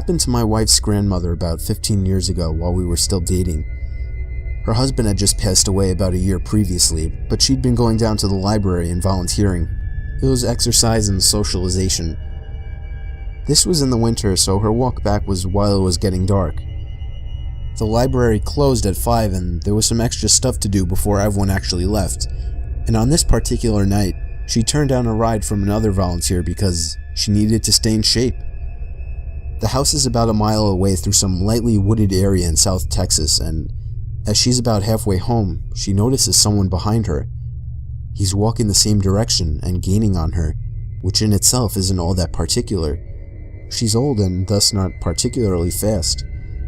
happened to my wife's grandmother about 15 years ago while we were still dating. Her husband had just passed away about a year previously, but she'd been going down to the library and volunteering. It was exercise and socialization. This was in the winter, so her walk back was while it was getting dark. The library closed at 5 and there was some extra stuff to do before everyone actually left. And on this particular night, she turned down a ride from another volunteer because she needed to stay in shape. The house is about a mile away through some lightly wooded area in South Texas, and as she's about halfway home, she notices someone behind her. He's walking the same direction and gaining on her, which in itself isn't all that particular. She's old and thus not particularly fast,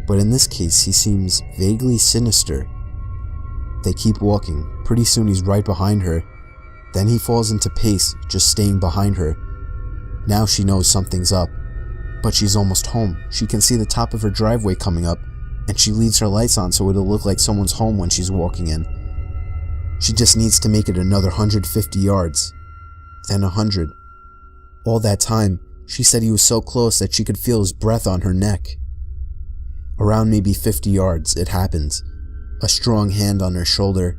but in this case he seems vaguely sinister. They keep walking. Pretty soon he's right behind her. Then he falls into pace, just staying behind her. Now she knows something's up. But she's almost home. She can see the top of her driveway coming up, and she leaves her lights on so it'll look like someone's home when she's walking in. She just needs to make it another 150 yards. Then 100. All that time, she said he was so close that she could feel his breath on her neck. Around maybe 50 yards, it happens. A strong hand on her shoulder.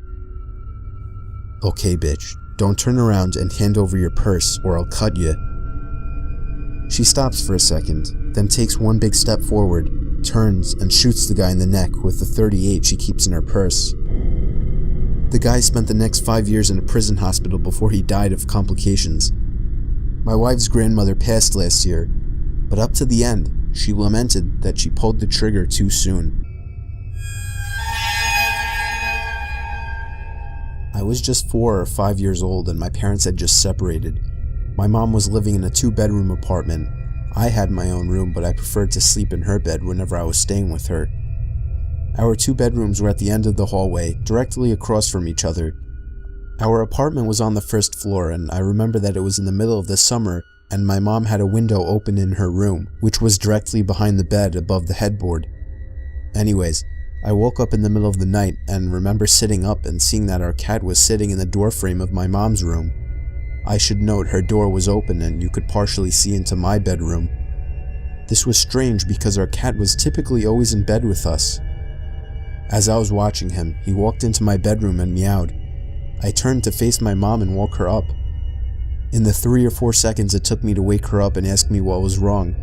"Okay, bitch, don't turn around and hand over your purse or I'll cut you." She stops for a second, then takes one big step forward, turns and shoots the guy in the neck with the .38 she keeps in her purse. The guy spent the next 5 years in a prison hospital before he died of complications. My wife's grandmother passed last year, but up to the end, she lamented that she pulled the trigger too soon. I was just 4 or 5 years old and my parents had just separated. My mom was living in a 2-bedroom apartment. I had my own room, but I preferred to sleep in her bed whenever I was staying with her. Our 2 bedrooms were at the end of the hallway, directly across from each other. Our apartment was on the first floor, and I remember that it was in the middle of the summer, and my mom had a window open in her room, which was directly behind the bed above the headboard. Anyways, I woke up in the middle of the night and remember sitting up and seeing that our cat was sitting in the doorframe of my mom's room. I should note her door was open and you could partially see into my bedroom. This was strange because our cat was typically always in bed with us. As I was watching him, he walked into my bedroom and meowed. I turned to face my mom and woke her up. In the 3 or 4 seconds it took me to wake her up and ask me what was wrong,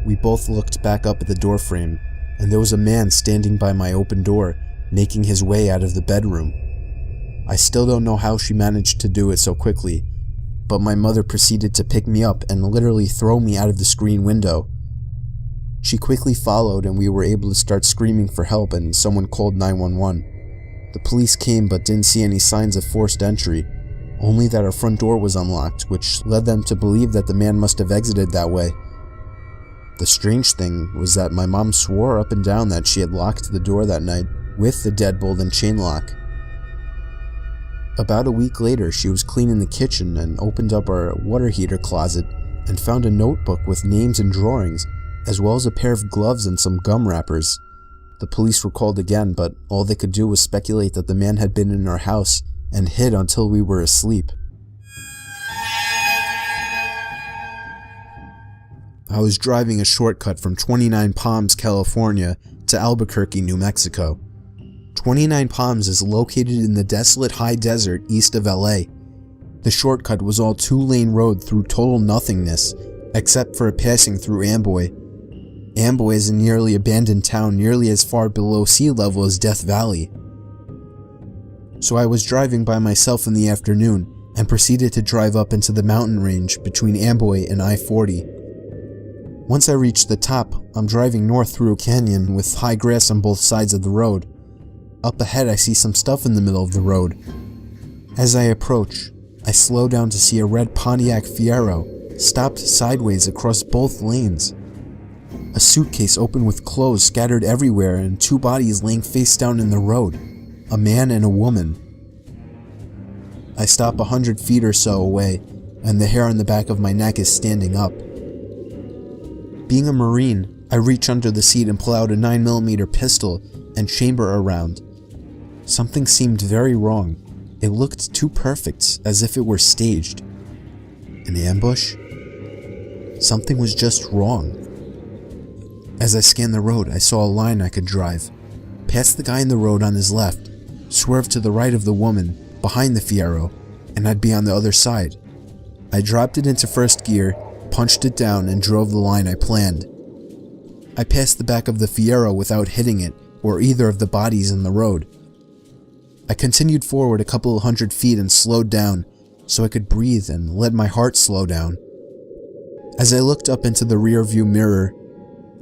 we both looked back up at the doorframe, and there was a man standing by my open door, making his way out of the bedroom. I still don't know how she managed to do it so quickly, but my mother proceeded to pick me up and literally throw me out of the screen window. She quickly followed and we were able to start screaming for help and someone called 911. The police came but didn't see any signs of forced entry, only that our front door was unlocked, which led them to believe that the man must have exited that way. The strange thing was that my mom swore up and down that she had locked the door that night with the deadbolt and chain lock. About a week later, she was cleaning the kitchen and opened up our water heater closet and found a notebook with names and drawings, as well as a pair of gloves and some gum wrappers. The police were called again, but all they could do was speculate that the man had been in our house and hid until we were asleep. I was driving a shortcut from 29 Palms, California to Albuquerque, New Mexico. 29 Palms is located in the desolate high desert east of LA. The shortcut was all 2-lane road through total nothingness, except for a passing through Amboy. Amboy is a nearly abandoned town nearly as far below sea level as Death Valley. So I was driving by myself in the afternoon and proceeded to drive up into the mountain range between Amboy and I-40. Once I reached the top, I'm driving north through a canyon with high grass on both sides of the road. Up ahead I see some stuff in the middle of the road. As I approach, I slow down to see a red Pontiac Fiero stopped sideways across both lanes. A suitcase open with clothes scattered everywhere and 2 bodies laying face down in the road, a man and a woman. I stop 100 feet or so away, and the hair on the back of my neck is standing up. Being a Marine, I reach under the seat and pull out a 9mm pistol and chamber a round. Something seemed very wrong. It looked too perfect, as if it were staged. An ambush? Something was just wrong. As I scanned the road, I saw a line I could drive. Past the guy in the road on his left, swerve to the right of the woman behind the Fiero, and I'd be on the other side. I dropped it into first gear, punched it down, and drove the line I planned. I passed the back of the Fiero without hitting it or either of the bodies in the road. I continued forward a couple of 100 feet and slowed down so I could breathe and let my heart slow down. As I looked up into the rear view mirror,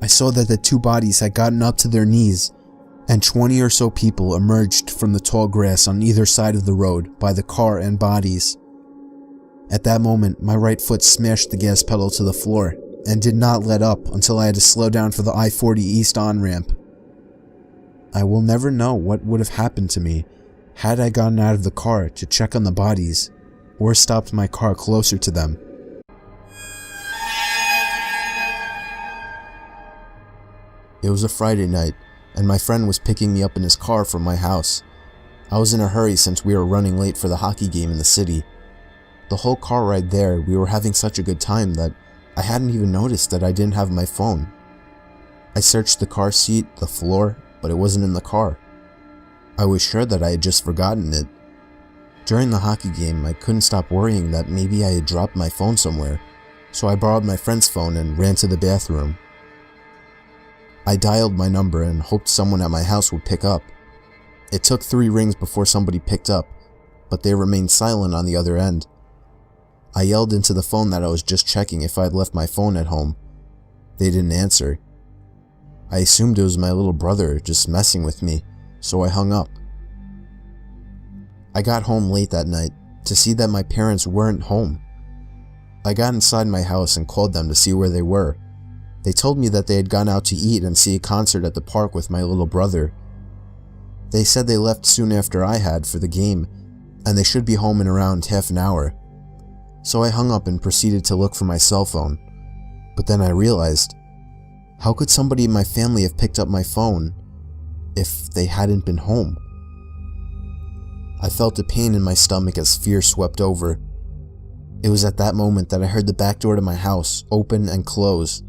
I saw that the two bodies had gotten up to their knees and 20 or so people emerged from the tall grass on either side of the road by the car and bodies. At that moment, my right foot smashed the gas pedal to the floor and did not let up until I had to slow down for the I-40 East on-ramp. I will never know what would have happened to me had I gotten out of the car to check on the bodies or stopped my car closer to them. It was a Friday night, and my friend was picking me up in his car from my house. I was in a hurry since we were running late for the hockey game in the city. The whole car ride there, we were having such a good time that I hadn't even noticed that I didn't have my phone. I searched the car seat, the floor, but it wasn't in the car. I was sure that I had just forgotten it. During the hockey game, I couldn't stop worrying that maybe I had dropped my phone somewhere, so I borrowed my friend's phone and ran to the bathroom. I dialed my number and hoped someone at my house would pick up. It took 3 rings before somebody picked up, but they remained silent on the other end. I yelled into the phone that I was just checking if I had left my phone at home. They didn't answer. I assumed it was my little brother just messing with me, so I hung up. I got home late that night to see that my parents weren't home. I got inside my house and called them to see where they were. They told me that they had gone out to eat and see a concert at the park with my little brother. They said they left soon after I had for the game, and they should be home in around half an hour. So I hung up and proceeded to look for my cell phone. But then I realized, how could somebody in my family have picked up my phone if they hadn't been home? I felt a pain in my stomach as fear swept over. It was at that moment that I heard the back door to my house open and close.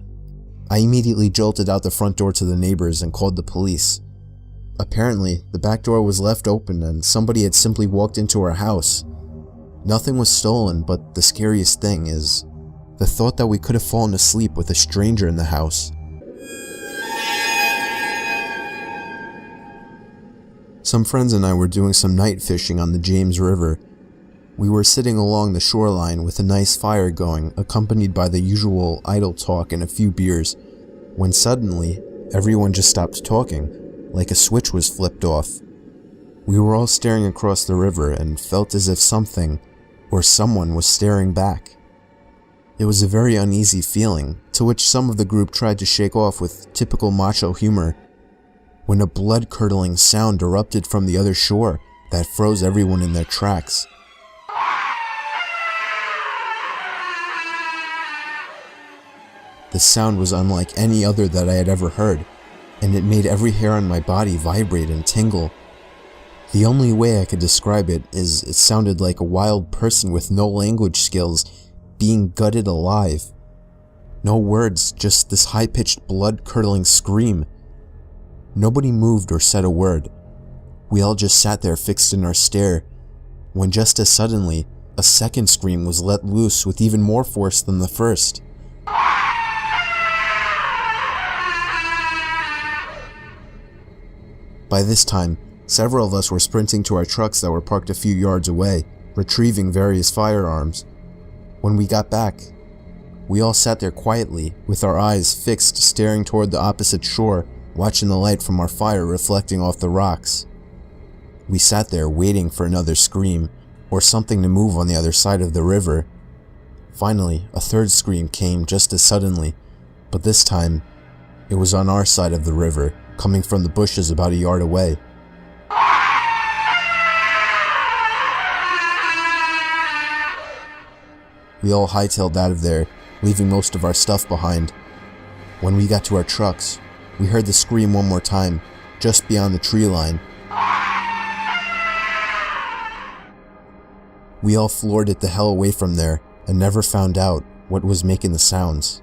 I immediately jolted out the front door to the neighbors and called the police. Apparently, the back door was left open and somebody had simply walked into our house. Nothing was stolen, but the scariest thing is the thought that we could have fallen asleep with a stranger in the house. Some friends and I were doing some night fishing on the James River. We were sitting along the shoreline with a nice fire going, accompanied by the usual idle talk and a few beers, when suddenly, everyone just stopped talking, like a switch was flipped off. We were all staring across the river and felt as if something or someone was staring back. It was a very uneasy feeling, to which some of the group tried to shake off with typical macho humor, when a blood-curdling sound erupted from the other shore that froze everyone in their tracks. The sound was unlike any other that I had ever heard, and it made every hair on my body vibrate and tingle. The only way I could describe it is it sounded like a wild person with no language skills being gutted alive. No words, just this high-pitched, blood-curdling scream. Nobody moved or said a word. We all just sat there fixed in our stare, when just as suddenly, a second scream was let loose with even more force than the first. By this time, several of us were sprinting to our trucks that were parked a few yards away, retrieving various firearms. When we got back, we all sat there quietly, with our eyes fixed staring toward the opposite shore, watching the light from our fire reflecting off the rocks. We sat there waiting for another scream, or something to move on the other side of the river. Finally, a third scream came just as suddenly, but this time, it was on our side of the river, coming from the bushes about a yard away. We all hightailed out of there, leaving most of our stuff behind. When we got to our trucks, we heard the scream one more time, just beyond the tree line. We all floored it the hell away from there, and never found out what was making the sounds.